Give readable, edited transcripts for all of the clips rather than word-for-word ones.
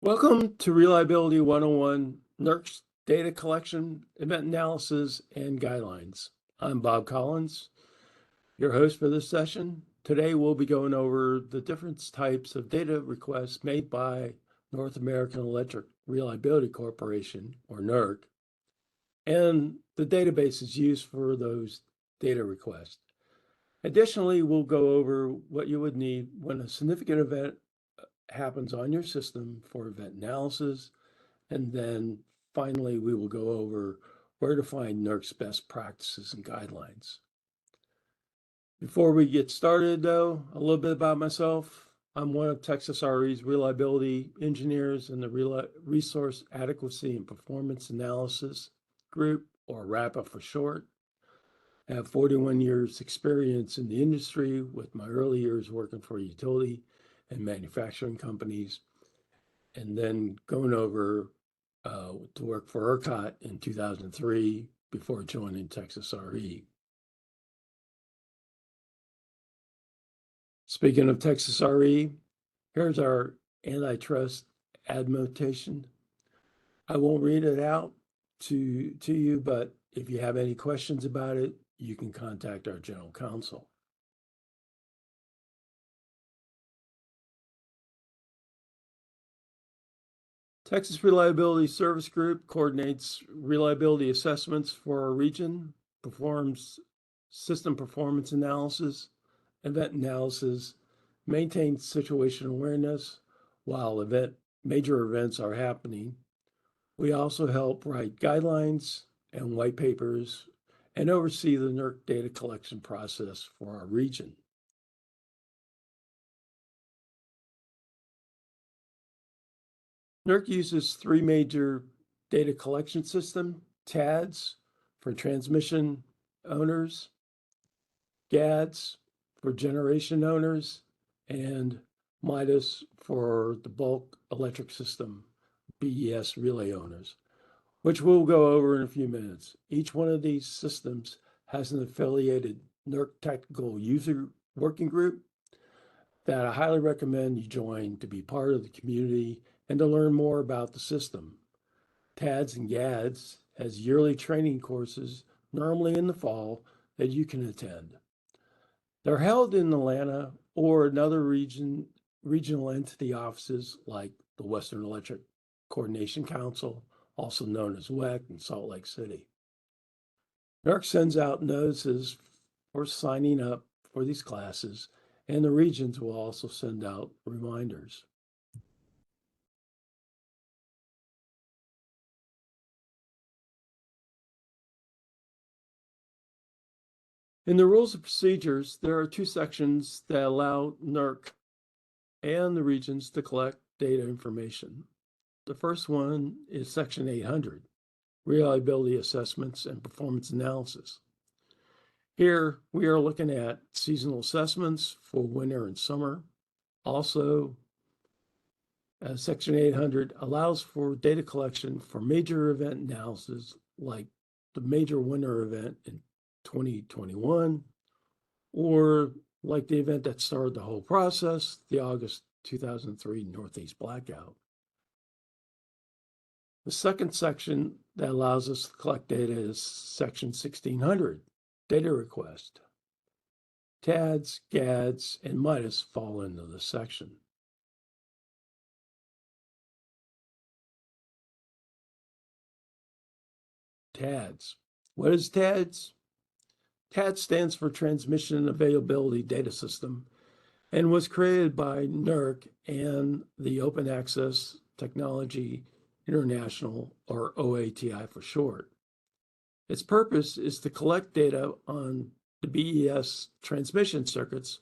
Welcome to Reliability 101, NERC's Data Collection, Event Analysis, and Guidelines. I'm Bob Collins, your host for this session. Today we'll be going over the different types of data requests made by North American Electric Reliability Corporation, or NERC, and the databases used for those data requests. Additionally, we'll go over what you would need when a significant event happens on your system for event analysis. And then finally, we will go over where to find NERC's best practices and guidelines. Before we get started, though, a little bit about myself. I'm one of Texas RE's reliability engineers in the Resource Adequacy and Performance Analysis Group, or RAPA for short. I have 41 years experience in the industry, with my early years working for utility and manufacturing companies, and then going over to work for ERCOT in 2003 before joining Texas RE. Speaking of Texas RE, here's our antitrust admonition. I won't read it out to you, but if you have any questions about it, you can contact our general counsel. Texas Reliability Service Group coordinates reliability assessments for our region, performs system performance analysis, event analysis, maintains situational awareness while major events are happening. We also help write guidelines and white papers and oversee the NERC data collection process for our region. NERC uses three major data collection systems: TADS for transmission owners, GADS for generation owners, and MIDAS for the bulk electric system, BES relay owners, which we'll go over in a few minutes. Each one of these systems has an affiliated NERC technical user working group that I highly recommend you join to be part of the community and to learn more about the system. TADS and GADS has yearly training courses, normally in the fall, that you can attend. They're held in Atlanta or another regional entity offices like the Western Electric Coordination Council, also known as WEC, in Salt Lake City. NERC sends out notices for signing up for these classes, and the regions will also send out reminders. In the rules of procedures, there are two sections that allow NERC and the regions to collect data information. The first one is Section 800, Reliability Assessments and Performance Analysis. Here, we are looking at seasonal assessments for winter and summer. Also, Section 800 allows for data collection for major event analysis, like the major winter event in 2021, or like the event that started the whole process, the August 2003 Northeast blackout. The second section that allows us to collect data is Section 1600, Data Request. TADS, GADS, and MIDAS fall into this section. TADS. What is TADS? TADS stands for Transmission Availability Data System and was created by NERC and the Open Access Technology International, or OATI for short. Its purpose is to collect data on the BES transmission circuits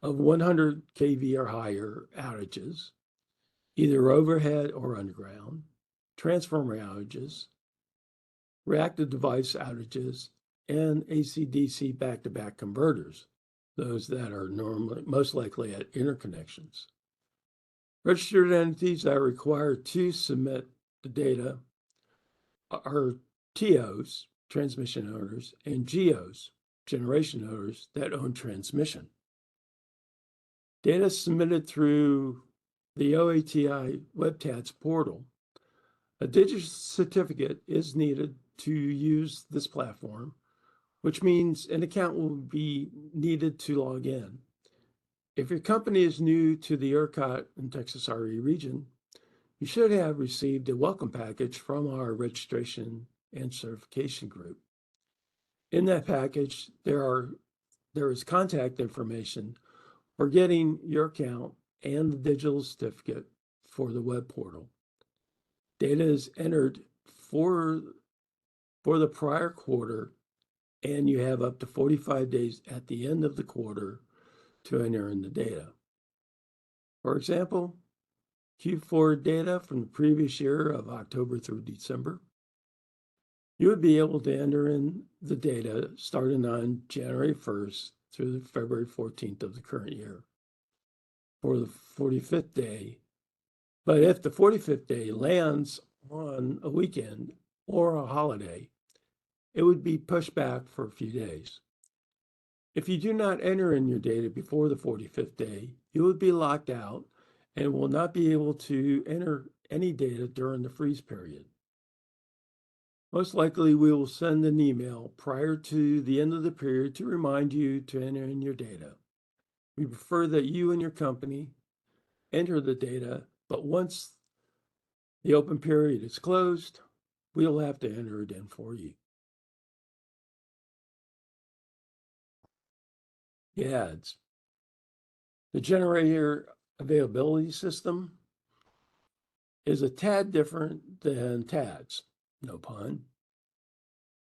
of 100 kV or higher outages, either overhead or underground, transformer outages, reactive device outages, and AC-DC back-to-back converters, those that are most likely at interconnections. Registered entities that are required to submit the data are TOs, transmission owners, and GOs, generation owners that own transmission. Data submitted through the OATI WebTADS portal. A digital certificate is needed to use this platform, which means an account will be needed to log in. If your company is new to the ERCOT and Texas RE region, you should have received a welcome package from our registration and certification group. In that package, there is contact information for getting your account and the digital certificate for the web portal. Data is entered for the prior quarter, and you have up to 45 days at the end of the quarter to enter in the data. For example, Q4 data from the previous year of October through December. You would be able to enter in the data starting on January 1st through February 14th of the current year for the 45th day. But if the 45th day lands on a weekend or a holiday, it would be pushed back for a few days. If you do not enter in your data before the 45th day, you would be locked out and will not be able to enter any data during the freeze period. Most likely, we will send an email prior to the end of the period to remind you to enter in your data. We prefer that you and your company enter the data, but once the open period is closed, we'll have to enter it in for you. GADS. The generator availability system is a tad different than TADS, no pun.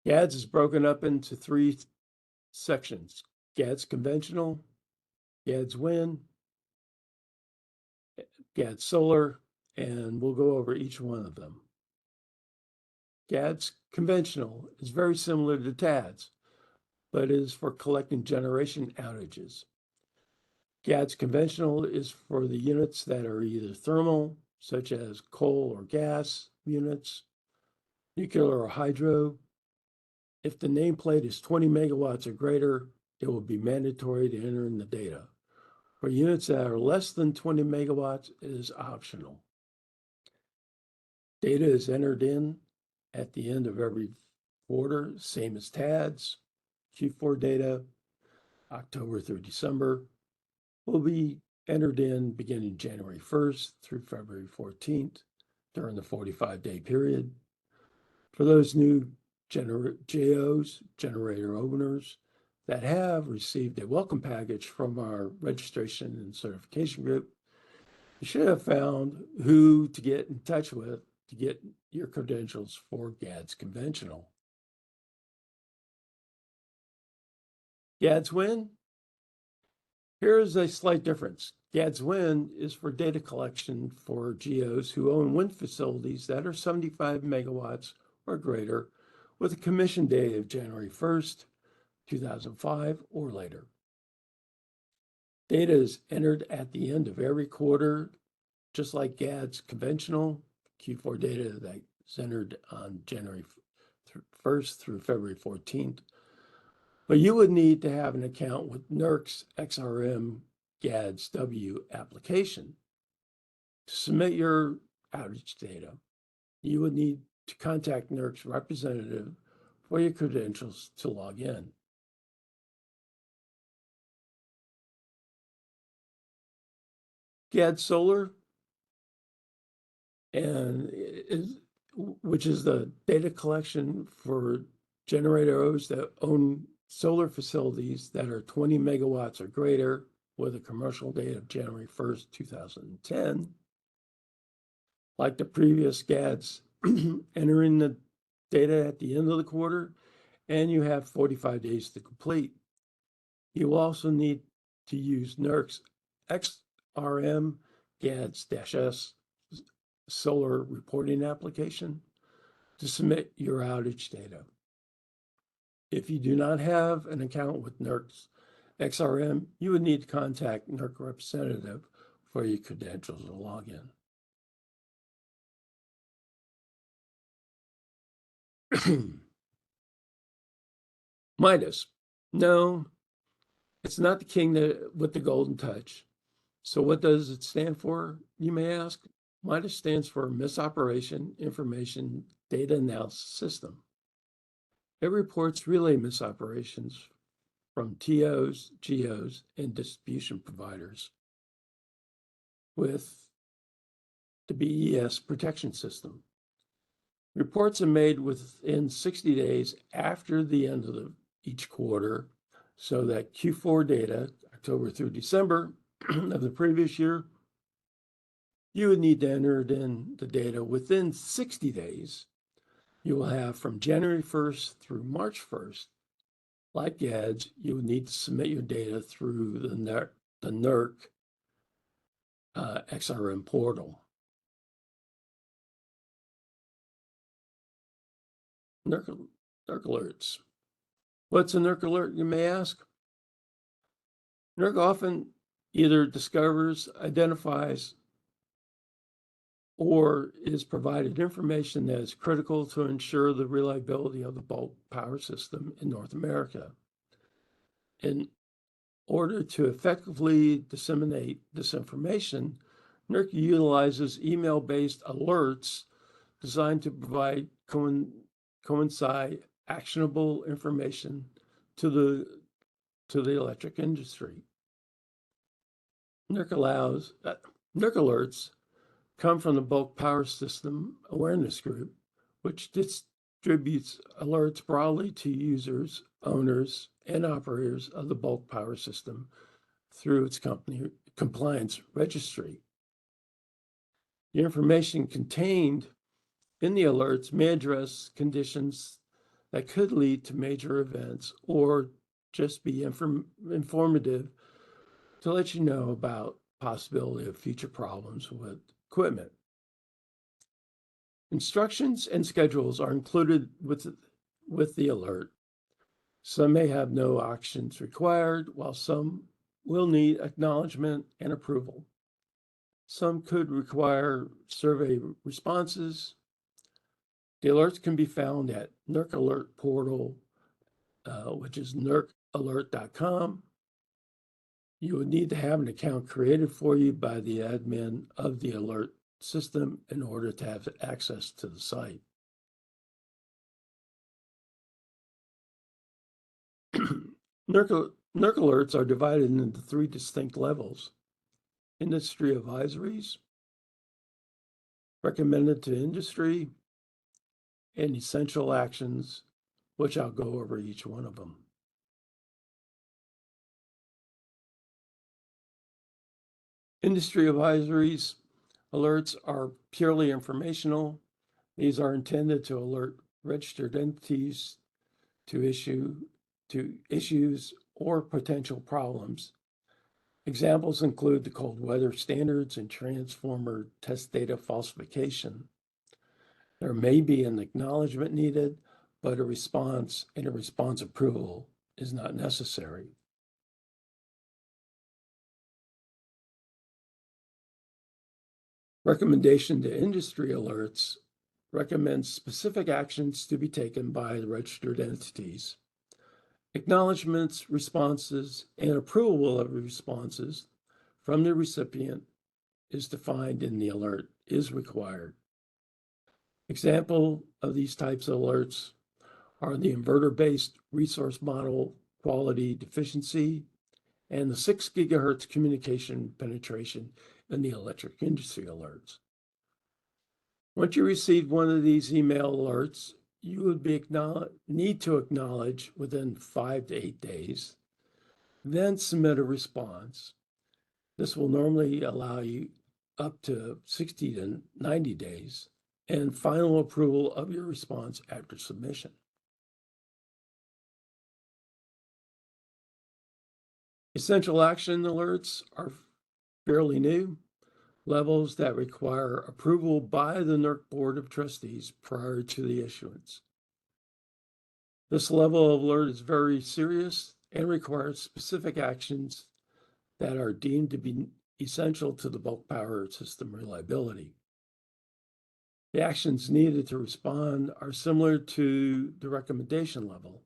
GADS is broken up into three sections: GADS conventional, GADS wind, GADS solar, and we'll go over each one of them. GADS conventional is very similar to TADS, but is for collecting generation outages. GADS conventional is for the units that are either thermal, such as coal or gas units, nuclear or hydro. If the nameplate is 20 megawatts or greater, it will be mandatory to enter in the data. For units that are less than 20 megawatts, it is optional. Data is entered in at the end of every quarter, same as TADS. Q4 data, October through December, will be entered in beginning January 1st through February 14th during the 45-day period. For those new JOs, generator owners, that have received a welcome package from our registration and certification group, you should have found who to get in touch with to get your credentials for GADS conventional. GADS wind. Here is a slight difference. GADS wind is for data collection for GOs who own wind facilities that are 75 megawatts or greater with a commission date of January 1st, 2005 or later. Data is entered at the end of every quarter, just like GADS conventional. Q4 data that's entered on January 1st through February 14th. But you would need to have an account with NERC's XRM GADS W application. To submit your outage data, you would need to contact NERC's representative for your credentials to log in. GADS Solar, which is the data collection for generators that own solar facilities that are 20 megawatts or greater with a commercial date of January 1st, 2010. Like the previous GADS, enter in the data at the end of the quarter, and you have 45 days to complete. You will also need to use NERC's XRM GADS-S solar reporting application to submit your outage data. If you do not have an account with NERC's XRM, you would need to contact NERC representative for your credentials to log in. Midas. No, it's not the king with the golden touch. So what does it stand for, you may ask? MIDAS stands for Misoperation Information Data Analysis System. It reports relay misoperations from TOs, GOs, and distribution providers with the BES protection system. Reports are made within 60 days after the end of each quarter, so that Q4 data, October through December of the previous year, you would need to enter it in the data within 60 days. You will have from January 1st through March 1st. Like GADS, you would need to submit your data through the NERC XRM portal. NERC alerts. What's a NERC alert, you may ask? NERC often either discovers, identifies, or is provided information that is critical to ensure the reliability of the bulk power system in North America. In order to effectively disseminate this information, NERC utilizes email-based alerts designed to provide coincide actionable information to the electric industry. NERC alerts come from the Bulk Power System Awareness Group, which distributes alerts broadly to users, owners, and operators of the bulk power system through its company compliance registry. The information contained in the alerts may address conditions that could lead to major events or just be informative to let you know about possibility of future problems with equipment. Instructions and schedules are included with the alert. Some may have no actions required, while some will need acknowledgement and approval. Some could require survey responses. The alerts can be found at NERC Alert Portal, which is nercalert.com. You would need to have an account created for you by the admin of the alert system in order to have access to the site. NERC alerts are divided into 3 distinct levels: industry advisories, recommended to industry, and essential actions, which I'll go over each one of them. Industry advisories alerts are purely informational. These are intended to alert registered entities to issues or potential problems. Examples include the cold weather standards and transformer test data falsification. There may be an acknowledgement needed, but a response and a response approval is not necessary. Recommendation to industry alerts recommends specific actions to be taken by the registered entities. Acknowledgements, responses, and approval of responses from the recipient is defined in the alert is required. Example of these types of alerts are the inverter-based resource model quality deficiency and the 6 gigahertz communication penetration in the electric industry alerts. Once you receive one of these email alerts, you would need to acknowledge within 5 to 8 days, then submit a response. This will normally allow you up to 60 to 90 days and final approval of your response after submission. Essential action alerts are fairly new, levels that require approval by the NERC Board of Trustees prior to the issuance. This level of alert is very serious and requires specific actions that are deemed to be essential to the bulk power system reliability. The actions needed to respond are similar to the recommendation level.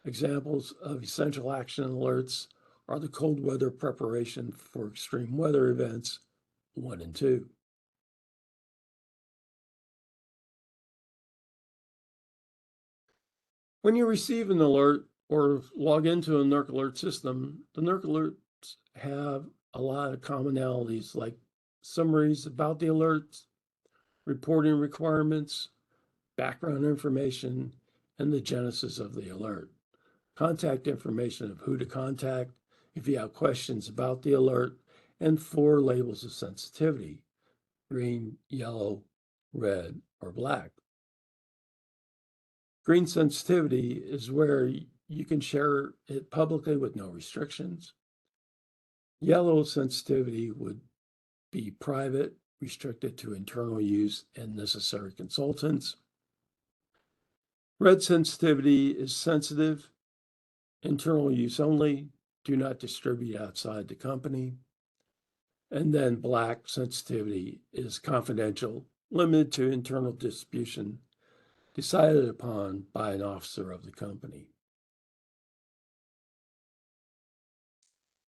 Examples of essential action alerts are the cold weather preparation for extreme weather events 1 and 2. When you receive an alert or log into a NERC alert system, the NERC alerts have a lot of commonalities like summaries about the alerts, reporting requirements, background information, and the genesis of the alert. Contact information of who to contact if you have questions about the alert, and 4 labels of sensitivity: green, yellow, red, or black. Green sensitivity is where you can share it publicly with no restrictions. Yellow sensitivity would be private, restricted to internal use and necessary consultants. Red sensitivity is sensitive, internal use only, do not distribute outside the company. And then black sensitivity is confidential, limited to internal distribution, decided upon by an officer of the company.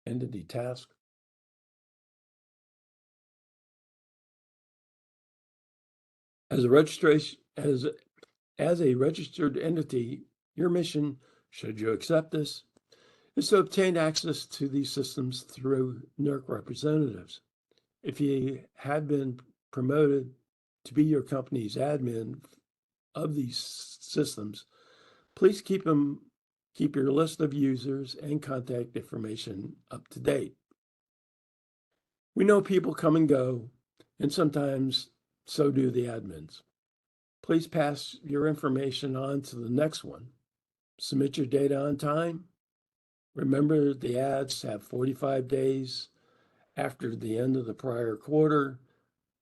Entity task. As a registered entity, your mission, should you accept this, is to obtain access to these systems through NERC representatives. If you have been promoted to be your company's admin of these systems, please keep your list of users and contact information up to date. We know people come and go, and sometimes so do the admins. Please pass your information on to the next one. Submit your data on time. Remember, the ads have 45 days after the end of the prior quarter,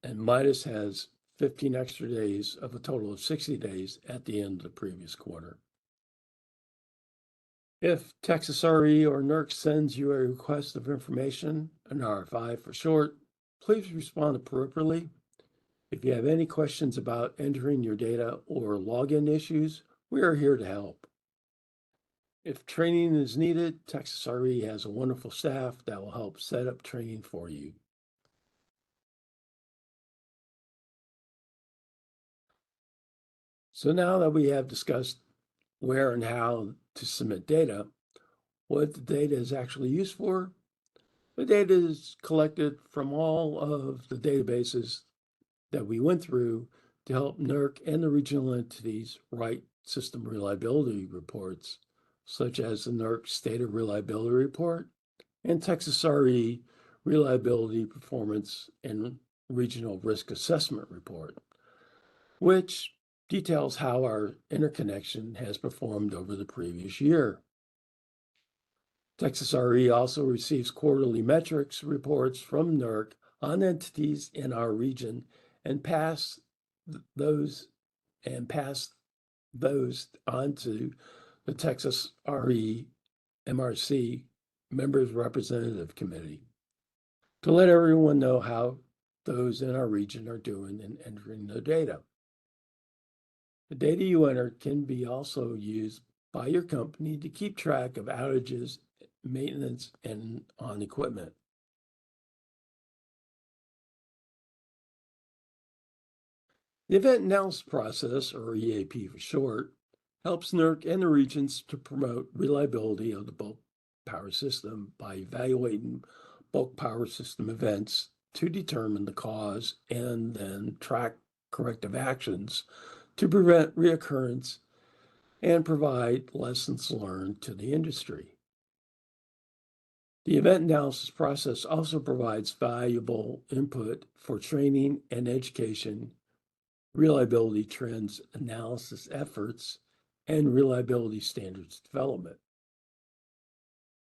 and Midas has 15 extra days of a total of 60 days at the end of the previous quarter. If Texas RE or NERC sends you a request of information, an RFI for short, please respond appropriately. If you have any questions about entering your data or login issues, we are here to help. If training is needed, Texas RE has a wonderful staff that will help set up training for you. So now that we have discussed where and how to submit data, what the data is actually used for, the data is collected from all of the databases that we went through to help NERC and the regional entities write system reliability reports, such as the NERC State of Reliability Report and Texas RE Reliability Performance and Regional Risk Assessment Report, which details how our interconnection has performed over the previous year. Texas RE also receives quarterly metrics reports from NERC on entities in our region and pass those on to the Texas RE MRC Members Representative Committee to let everyone know how those in our region are doing in entering the data. The data you enter can be also used by your company to keep track of outages, maintenance, and on equipment. The event analysis process, or EAP for short, helps NERC and the regions to promote reliability of the bulk power system by evaluating bulk power system events to determine the cause and then track corrective actions to prevent reoccurrence and provide lessons learned to the industry. The event analysis process also provides valuable input for training and education, reliability trends analysis efforts, and reliability standards development.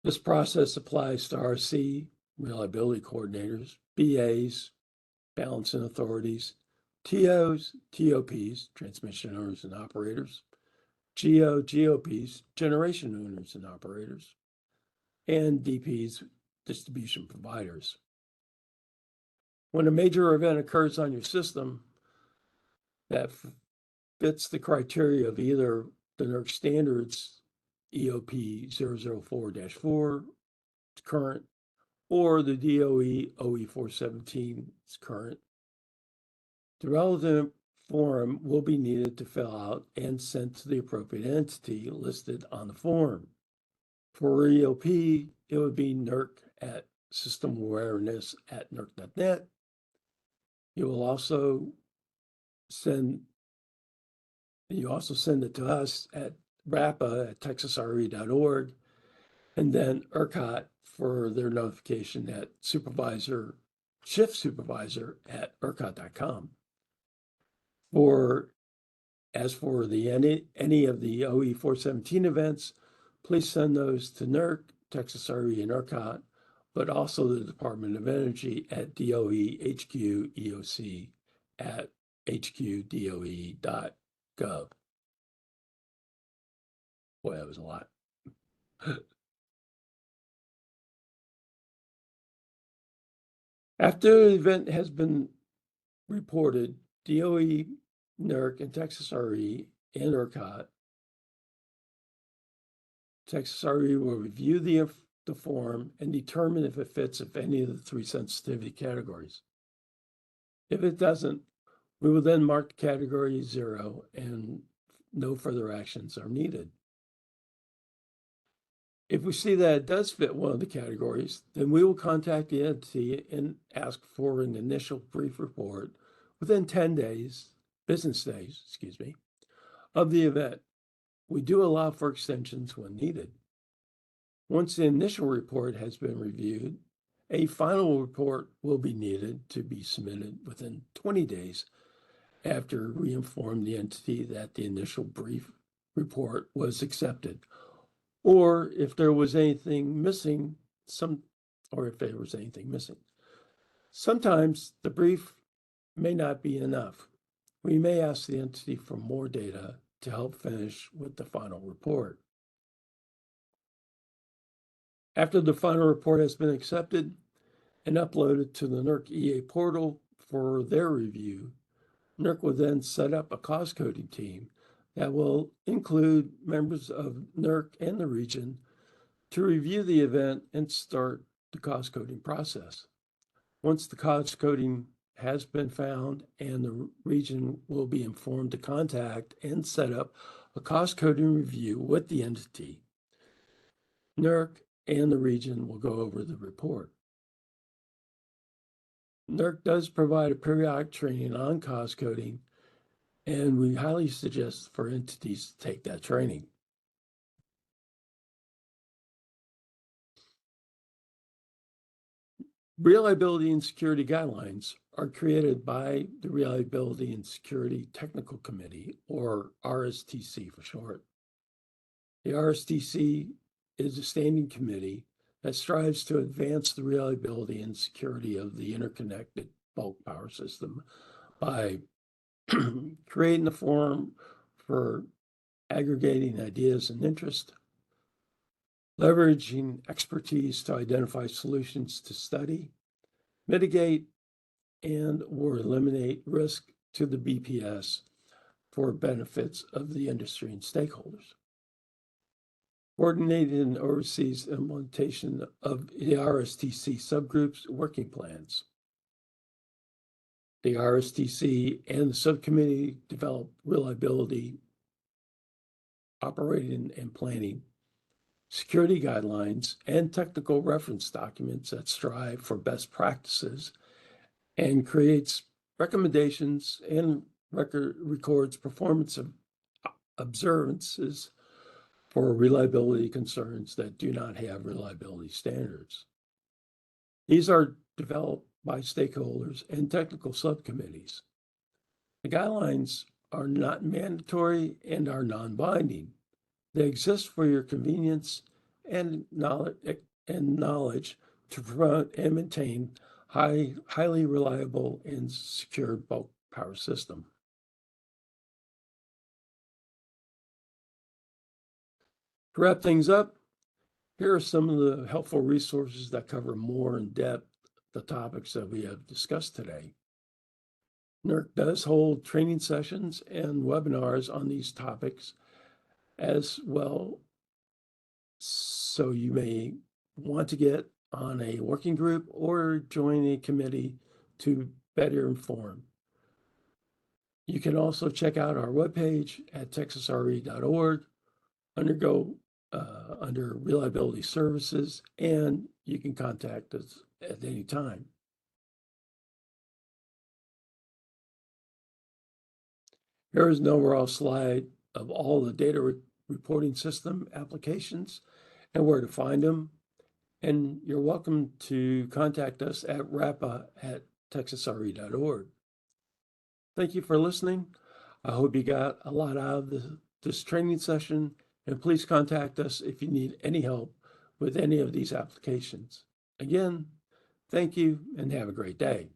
This process applies to RC, reliability coordinators, BAs, balancing authorities, TOs, TOPs, transmission owners and operators, GOPs, generation owners and operators, and DPs, distribution providers. When a major event occurs on your system that fits the criteria of either the NERC standards EOP 004-4, current, or the DOE OE 417 is current. The relevant form will be needed to fill out and sent to the appropriate entity listed on the form. For EOP, it would be NERC at systemawareness@nerc.net. You also send it to us at rappa@texasre.org, and then ERCOT for their notification at shift supervisor at ERCOT.com. As for any of the OE 417 events, please send those to NERC, Texas RE, and ERCOT, but also the Department of Energy at DOE HQ EOC at hqdoe.gov. Boy, that was a lot. After the event has been reported, DOE, NERC, and Texas RE and ERCOT, Texas RE will review the form and determine if it fits any of the three sensitivity categories. If it doesn't, we will then mark the category 0 and no further actions are needed. If we see that it does fit one of the categories, then we will contact the entity and ask for an initial brief report within 10 business days, of the event. We do allow for extensions when needed. Once the initial report has been reviewed, a final report will be needed to be submitted within 20 days after we inform the entity that the initial brief report was accepted, or if there was anything missing, Sometimes the brief may not be enough. We may ask the entity for more data to help finish with the final report. After the final report has been accepted and uploaded to the NERC EA portal for their review, NERC will then set up a cost coding team that will include members of NERC and the region to review the event and start the cost coding process. Once the cost coding has been found, and the region will be informed to contact and set up a cost coding review with the entity, NERC and the region will go over the report. NERC does provide a periodic training on cost coding, and we highly suggest for entities to take that training. Reliability and security guidelines are created by the Reliability and Security Technical Committee, or RSTC for short. The RSTC is a standing committee that strives to advance the reliability and security of the interconnected bulk power system by creating a forum for aggregating ideas and interest, leveraging expertise to identify solutions to study, mitigate, and/or eliminate risk to the BPS for benefits of the industry and stakeholders. Coordinated and oversees the implementation of the RSTC subgroups working plans. The RSTC and the subcommittee develop reliability, operating and planning, security guidelines, and technical reference documents that strive for best practices and creates recommendations and records performance of observances for reliability concerns that do not have reliability standards. These are developed by stakeholders and technical subcommittees. The guidelines are not mandatory and are non-binding. They exist for your convenience and knowledge to promote and maintain highly reliable and secure bulk power system. To wrap things up, here are some of the helpful resources that cover more in depth the topics that we have discussed today. NERC does hold training sessions and webinars on these topics as well, so you may want to get on a working group or join a committee to better inform. You can also check out our webpage at texasre.org, under reliability services, and you can contact us at any time. Here is an overall slide of all the data reporting system applications and where to find them. And you're welcome to contact us at rappa@texasre.org. Thank you for listening. I hope you got a lot out of this training session, and please contact us if you need any help with any of these applications. Again, thank you and have a great day.